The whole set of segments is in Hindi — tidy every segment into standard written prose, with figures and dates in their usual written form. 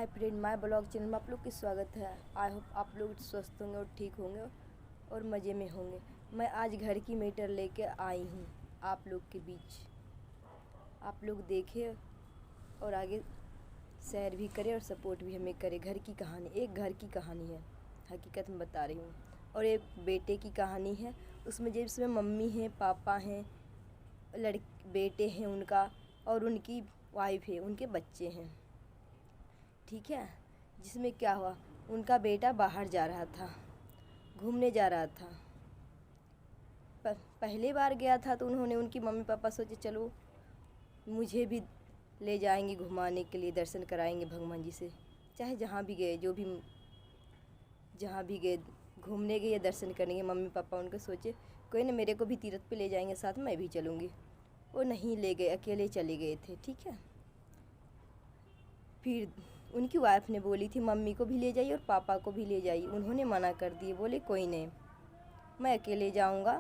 Hi friend, my blog channel में आप लोग की स्वागत है। आई होप आप लोग स्वस्थ होंगे और ठीक होंगे और मज़े में होंगे। मैं आज घर की मैटर लेके आई हूँ आप लोग के बीच। आप लोग देखें और आगे शेयर भी करें और सपोर्ट भी हमें करें। घर की कहानी, एक घर की कहानी है, हकीकत में बता रही हूँ। और एक बेटे की कहानी है। जिसमें मम्मी हैं, पापा हैं, बेटे हैं उनका, और उनकी वाइफ है, उनके बच्चे हैं। ठीक है। जिसमें क्या हुआ, उनका बेटा बाहर जा रहा था, घूमने जा रहा था। पहले बार गया था तो उनकी मम्मी पापा सोचे चलो मुझे भी ले जाएंगे घुमाने के लिए, दर्शन कराएंगे भगवान जी से। चाहे जहाँ भी गए, जहाँ भी गए, घूमने गए या दर्शन करेंगे, मम्मी पापा उनके सोचे कोई ना मेरे को भी तीर्थ पे ले जाएंगे, साथ में मैं भी चलूँगी। वो नहीं ले गए, अकेले चले गए थे। ठीक है। फिर उनकी वाइफ ने बोली थी मम्मी को भी ले जाइए और पापा को भी ले जाइए। उन्होंने मना कर दिए, बोले कोई नहीं, मैं अकेले जाऊंगा,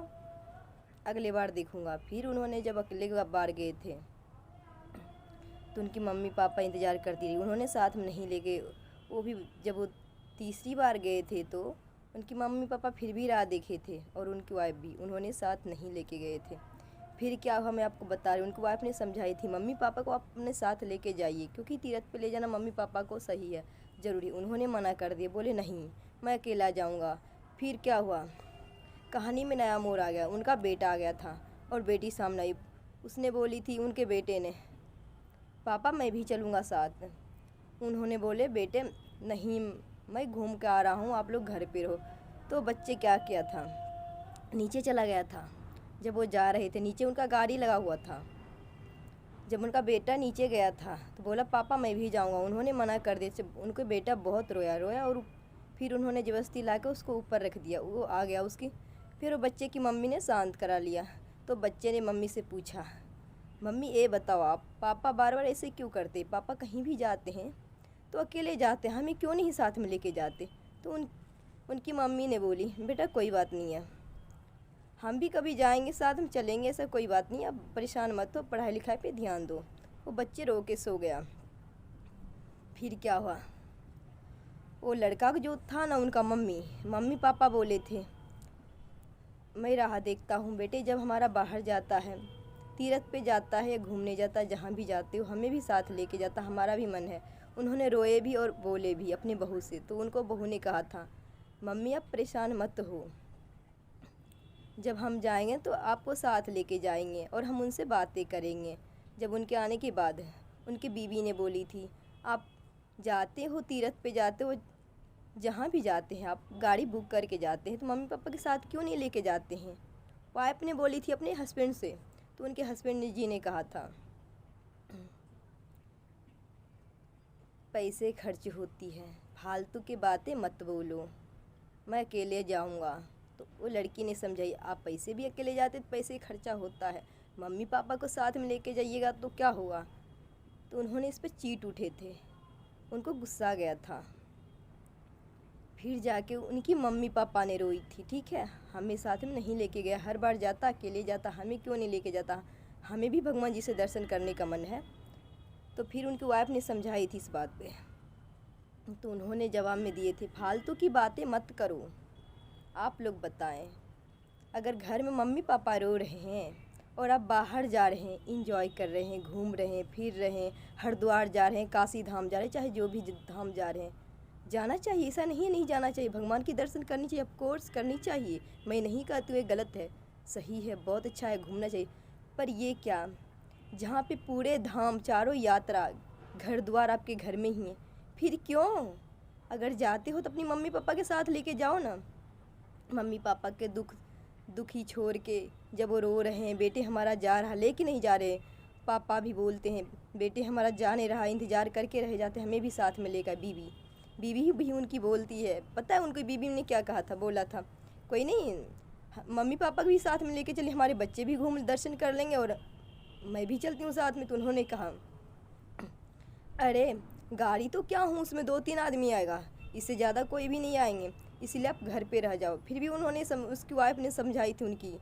अगले बार देखूंगा। फिर उन्होंने जब अगले बार गए थे तो उनकी मम्मी पापा इंतज़ार करती रही, उन्होंने साथ में नहीं ले गए। वो भी जब वो तीसरी बार गए थे तो उनकी मम्मी पापा फिर भी राह देखे थे, और उनकी वाइफ भी, उन्होंने साथ नहीं लेके गए थे। फिर क्या हुआ मैं आपको बता रही हूँ। उनकी वाइफ ने समझाई थी मम्मी पापा को आप अपने साथ लेके जाइए, क्योंकि तीर्थ पे ले जाना मम्मी पापा को सही है, ज़रूरी। उन्होंने मना कर दिया, बोले नहीं मैं अकेला जाऊँगा। फिर क्या हुआ, कहानी में नया मोड़ आ गया। उनका बेटा आ गया था और बेटी सामने आई। उसने बोली थी, उनके बेटे ने, पापा मैं भी चलूँगा साथ। उन्होंने बोले बेटे नहीं, मैं घूम के आ रहा हूँ, आप लोग घर पे रहो। तो बच्चे क्या किया था, नीचे चला गया था। जब वो जा रहे थे, नीचे उनका गाड़ी लगा हुआ था। जब उनका बेटा नीचे गया था तो बोला पापा मैं भी जाऊंगा। उन्होंने मना कर दिया। उनका बेटा बहुत रोया और फिर उन्होंने ज़बरदस्ती ला के उसको ऊपर रख दिया। वो आ गया उसकी। फिर वो बच्चे की मम्मी ने शांत करा लिया। तो बच्चे ने मम्मी से पूछा, मम्मी ये बताओ आप, पापा बार बार ऐसे क्यों करते? पापा कहीं भी जाते हैं तो अकेले जाते हैं, हमें क्यों नहीं साथ में लेके जाते? तो उनकी मम्मी ने बोली बेटा कोई बात नहीं है, हम भी कभी जाएंगे, साथ में चलेंगे, ऐसा कोई बात नहीं, अब परेशान मत हो, पढ़ाई लिखाई पे ध्यान दो। वो बच्चे रो के सो गया। फिर क्या हुआ, वो लड़का जो था ना, उनका मम्मी पापा बोले थे मैं राह देखता हूँ बेटे, जब हमारा बाहर जाता है, तीर्थ पे जाता है या घूमने जाता है, जहाँ भी जाते हो हमें भी साथ लेके जाता, हमारा भी मन है। उन्होंने रोए भी और बोले भी अपनी बहू से। तो उनको बहू ने कहा था मम्मी आप परेशान मत हो, जब हम जाएंगे तो आपको साथ लेके जाएंगे और हम उनसे बातें करेंगे। जब उनके आने के बाद उनकी बीवी ने बोली थी आप जाते हो, तीर्थ पे जाते हो, जहाँ भी जाते हैं आप गाड़ी बुक करके जाते हैं, तो मम्मी पापा के साथ क्यों नहीं लेके जाते हैं? वाइफ ने बोली थी अपने हस्बैंड से। तो उनके हस्बैंड जी ने कहा था पैसे खर्च होती है, फालतू की बातें मत बोलो, मैं अकेले जाऊँगा। तो वो लड़की ने समझाई आप पैसे भी अकेले जाते तो पैसे खर्चा होता है, मम्मी पापा को साथ में लेके जाइएगा तो क्या होगा? तो उन्होंने इस पर चीट उठे थे, उनको गुस्सा आ गया था। फिर जाके उनकी मम्मी पापा ने रोई थी। ठीक है, हमें साथ में नहीं लेके गया, हर बार जाता अकेले जाता, हमें क्यों नहीं लेके जाता, हमें भी भगवान जी से दर्शन करने का मन है। तो फिर उनकी वाइफ ने समझाई थी इस बात पे। तो उन्होंने जवाब में दिए थे फालतू की बातें मत करो। आप लोग बताएं, अगर घर में मम्मी पापा रो रहे हैं और आप बाहर जा रहे हैं, इंजॉय कर रहे हैं, घूम रहे हैं, फिर रहे हैं, हरिद्वार जा रहे हैं, काशी धाम जा रहे हैं, चाहे जो भी धाम जा रहे हैं, जाना चाहिए, ऐसा नहीं जाना चाहिए, भगवान की दर्शन करनी चाहिए, ऑफ कोर्स करनी चाहिए। मैं नहीं कहती हूँ ये गलत है, सही है, बहुत अच्छा है, घूमना चाहिए। पर ये क्या, जहाँ पे पूरे धाम, चारों यात्रा, घर द्वार आपके घर में ही है, फिर क्यों? अगर जाते हो तो अपनी मम्मी पापा के साथ लेके जाओ ना। मम्मी पापा के दुख ही छोड़ के, जब वो रो रहे हैं बेटे हमारा जा रहा, लेके नहीं जा रहे, पापा भी बोलते हैं बेटे हमारा जा नहीं रहा, इंतज़ार करके रह जाते, हमें भी साथ में लेकर। बीवी भी उनकी बोलती है, पता है उनकी बीवी ने क्या कहा था, बोला था कोई नहीं, मम्मी पापा भी साथ में लेके चले, हमारे बच्चे भी घूम दर्शन कर लेंगे और मैं भी चलती हूँ साथ में। तो उन्होंने कहा अरे गाड़ी तो क्या हूँ, उसमें 2-3 आदमी आएगा, इससे ज़्यादा कोई भी नहीं आएंगे, इसीलिए आप घर पे रह जाओ। फिर भी उन्होंने उसकी वाइफ ने समझाई थी उनकी,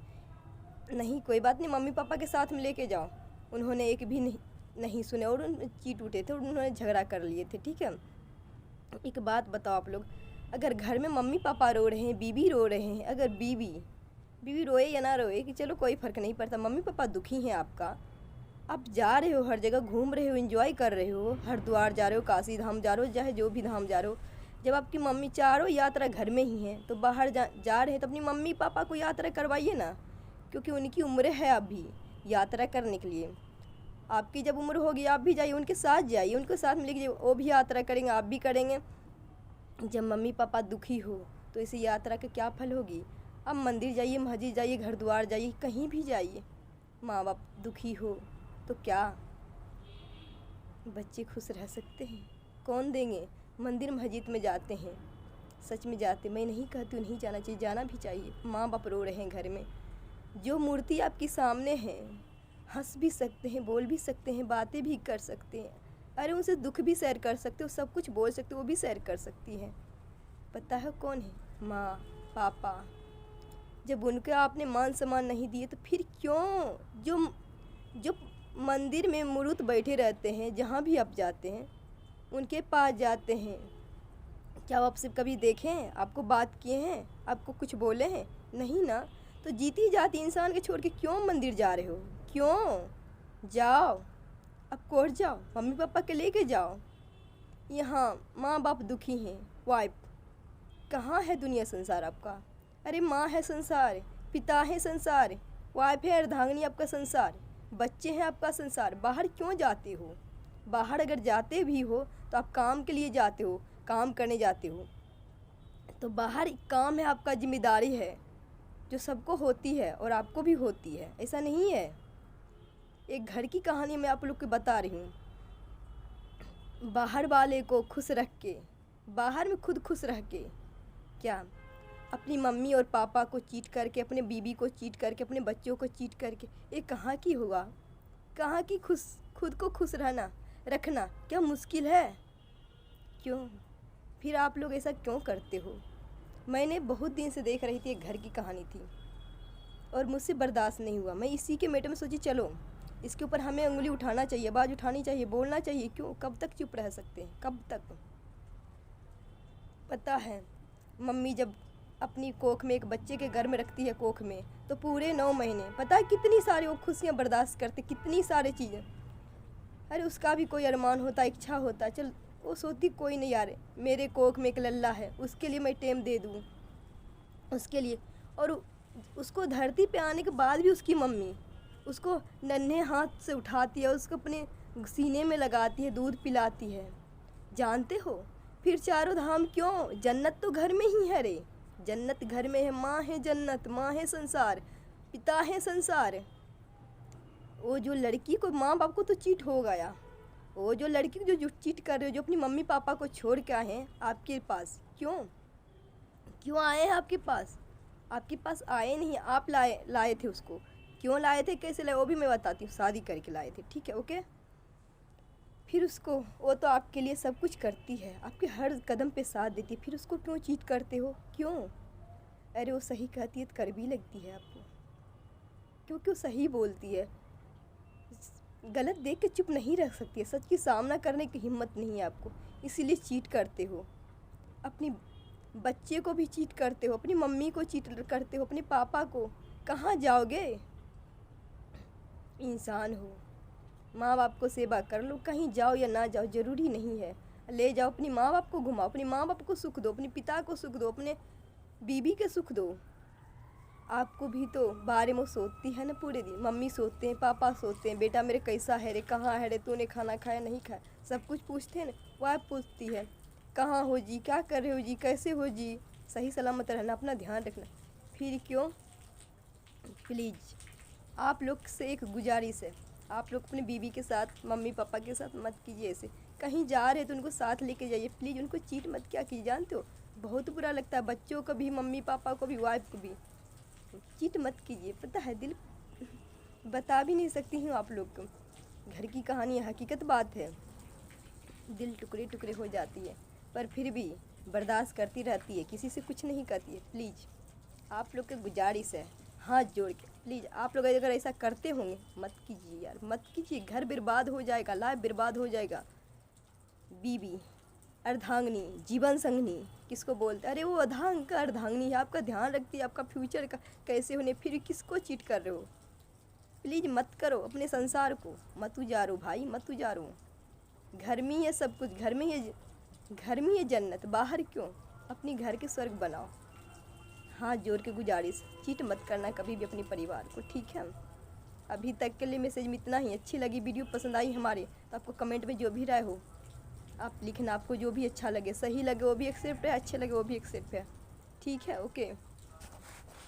नहीं कोई बात नहीं, मम्मी पापा के साथ में लेके जाओ। उन्होंने एक भी नहीं सुने और चीट उठे थे और उन्होंने झगड़ा कर लिए थे। ठीक है, एक बात बताओ आप लोग, अगर घर में मम्मी पापा रो रहे हैं, बीवी रो रहे हैं, अगर बीवी बीवी रोए या ना रोए कि चलो कोई फ़र्क नहीं पड़ता, मम्मी पापा दुखी हैं आपका, आप जा रहे हो, हर जगह घूम रहे हो, एंजॉय कर रहे हो, हरिद्वार जा रहे हो, काशी धाम जा रहे हो, चाहे जो भी धाम जा रहे हो, जब आपकी मम्मी चारों यात्रा घर में ही हैं तो बाहर जा रहे हैं तो अपनी मम्मी पापा को यात्रा करवाइए ना, क्योंकि उनकी उम्र है अभी यात्रा करने के लिए। आपकी जब उम्र होगी आप भी जाइए, उनके साथ जाइए, उनके साथ मिल लीजिए, वो भी यात्रा करेंगे, आप भी करेंगे। जब मम्मी पापा दुखी हो तो इस यात्रा का क्या फल होगी। अब मंदिर जाइए, मस्जिद जाइए, घर द्वार जाइए, कहीं भी जाइए, माँ बाप दुखी हो तो क्या बच्चे खुश रह सकते हैं? कौन देंगे? मंदिर मस्जिद में जाते हैं, सच में जाते, मैं नहीं कहती नहीं जाना चाहिए, जाना भी चाहिए। माँ बाप रो रहे हैं घर में, जो मूर्ति आपके सामने है, हंस भी सकते हैं, बोल भी सकते हैं, बातें भी कर सकते हैं, अरे उनसे दुख भी शेयर कर सकते हो, सब कुछ बोल सकते हो, वो भी शेयर कर सकती है। पता है कौन है? माँ पापा। जब उनके आपने मान सम्मान नहीं दिए तो फिर क्यों? जो जो मंदिर में मूर्त बैठे रहते हैं, जहाँ भी आप जाते हैं उनके पास जाते हैं, क्या वो आपसे कभी देखे हैं, आपको बात किए हैं, आपको कुछ बोले हैं? नहीं ना। तो जीती जाती इंसान के छोड़ के क्यों मंदिर जा रहे हो? क्यों? जाओ, अब कोर्ट जाओ, मम्मी पापा के लेके जाओ। यहाँ माँ बाप दुखी हैं, वाइफ कहाँ है दुनिया संसार आपका? अरे माँ है संसार, पिता है संसार, वाइफ है अर्धांगिनी आपका संसार, बच्चे हैं आपका संसार। बाहर क्यों जाते हो? बाहर अगर जाते भी हो तो आप काम के लिए जाते हो, काम करने जाते हो, तो बाहर काम है आपका, जिम्मेदारी है जो सबको होती है और आपको भी होती है, ऐसा नहीं है। एक घर की कहानी मैं आप लोग को बता रही हूँ। बाहर वाले को खुश रख के, बाहर में खुद खुश रह के, क्या अपनी मम्मी और पापा को चीट करके, अपने बीबी को चीट करके, अपने बच्चों को चीट करके, ये कहाँ की होगा? कहाँ की खुद को खुश रहना रखना क्या मुश्किल है? क्यों फिर आप लोग ऐसा क्यों करते हो? मैंने बहुत दिन से देख रही थी, एक घर की कहानी थी और मुझसे बर्दाश्त नहीं हुआ। मैं इसी के मैटर में सोची चलो इसके ऊपर हमें उंगली उठाना चाहिए, आवाज़ उठानी चाहिए, बोलना चाहिए। क्यों? कब तक चुप रह सकते हैं? कब तक? पता है मम्मी जब अपनी कोख में एक बच्चे के घर में रखती है, कोख में, तो पूरे 9 महीने पता है कितनी सारी वो खुशियाँ बर्दाश्त करते, कितनी सारी चीज़ें। अरे उसका भी कोई अरमान होता, इच्छा होता, चल वो सोचती कोई नहीं यार, मेरे कोख में एक लल्ला है, उसके लिए मैं टेम दे दूँ उसके लिए। और उसको धरती पे आने के बाद भी उसकी मम्मी उसको नन्हे हाथ से उठाती है, उसको अपने सीने में लगाती है, दूध पिलाती है। जानते हो फिर चारों धाम क्यों? जन्नत तो घर में ही है रे, जन्नत घर में है। माँ है जन्नत, माँ है संसार, पिता है संसार। वो जो लड़की को, माँ बाप को तो चीट हो गया, वो जो लड़की को जो चीट कर रहे हो, जो अपनी मम्मी पापा को छोड़ के आए हैं आपके पास, क्यों आए हैं आपके पास? आपके पास आए नहीं, आप लाए थे उसको। क्यों लाए थे, कैसे लाए, वो भी मैं बताती हूँ। शादी करके लाए थे, ठीक है, ओके। फिर उसको, वो तो आपके लिए सब कुछ करती है, आपके हर कदम पे साथ देती है, फिर उसको क्यों चीट करते हो? क्यों? अरे वो सही कहती है तो कर भी लगती है आपको, क्योंकि वो सही बोलती है। गलत देख के चुप नहीं रह सकती है, सच की सामना करने की हिम्मत नहीं है आपको, इसीलिए चीट करते हो। अपनी बच्चे को भी चीट करते हो, अपनी मम्मी को चीट करते हो, अपने पापा को। कहाँ जाओगे? इंसान हो, माँ बाप को सेवा कर लो, कहीं जाओ या ना जाओ ज़रूरी नहीं है। ले जाओ, अपनी माँ बाप को घुमाओ, अपनी माँ बाप को सुख दो, अपने पिता को सुख दो, अपने बीबी के सुख दो। आपको भी तो बारे में सोचती है ना पूरे दिन, मम्मी सोचते हैं, पापा सोचते हैं, बेटा मेरे कैसा है रे, कहाँ है रे, तूने खाना खाया नहीं खाया, सब कुछ पूछते हैं ना। वो आप पूछती है कहाँ हो जी, क्या कर रहे हो जी, कैसे हो जी, सही सलामत रहना, अपना ध्यान रखना। फिर क्यों? प्लीज़ आप लोग से एक गुजारिश है, आप लोग अपने बीवी के साथ, मम्मी पापा के साथ मत कीजिए ऐसे। कहीं जा रहे तो उनको साथ लेके जाइए प्लीज़, उनको चीट मत क्या कीजिए। जानते हो बहुत बुरा लगता है, बच्चों को भी, मम्मी पापा को भी, वाइफ को भी चीट मत कीजिए। पता है दिल बता भी नहीं सकती हूँ आप लोग को, घर की कहानी हकीकत बात है, दिल टुकड़े टुकड़े हो जाती है, पर फिर भी बर्दाश्त करती रहती है, किसी से कुछ नहीं करती है। प्लीज़ आप लोग की गुजारिश है, हाथ जोड़ के प्लीज़, आप लोग अगर ऐसा करते होंगे मत कीजिए यार, मत कीजिए। घर बर्बाद हो जाएगा, लाइफ बर्बाद हो जाएगा। बीवी अर्धांगिनी, जीवन संगनी किसको बोलते हैं? अरे वो अर्धांग का अर्धांगिनी है, आपका ध्यान रखती है, आपका फ्यूचर का कैसे होने, फिर किसको चीट कर रहे हो? प्लीज़ मत करो, अपने संसार को मत उजारो भाई, मत उजारो। घर में ही है सब कुछ, घर में ही है, घर में ही है जन्नत, बाहर क्यों? अपनी घर के स्वर्ग बनाओ। हाथ जोड़ के गुजारिश, चीट मत करना कभी भी अपने परिवार को, ठीक है? अभी तक के लिए मैसेज में इतना ही। अच्छी लगी वीडियो, पसंद आई हमारे, तो आपको कमेंट में जो भी राय हो आप लिखना, आपको जो भी अच्छा लगे, सही लगे वो भी एक्सेप्ट है, अच्छे लगे वो भी एक्सेप्ट है, ठीक है? ओके।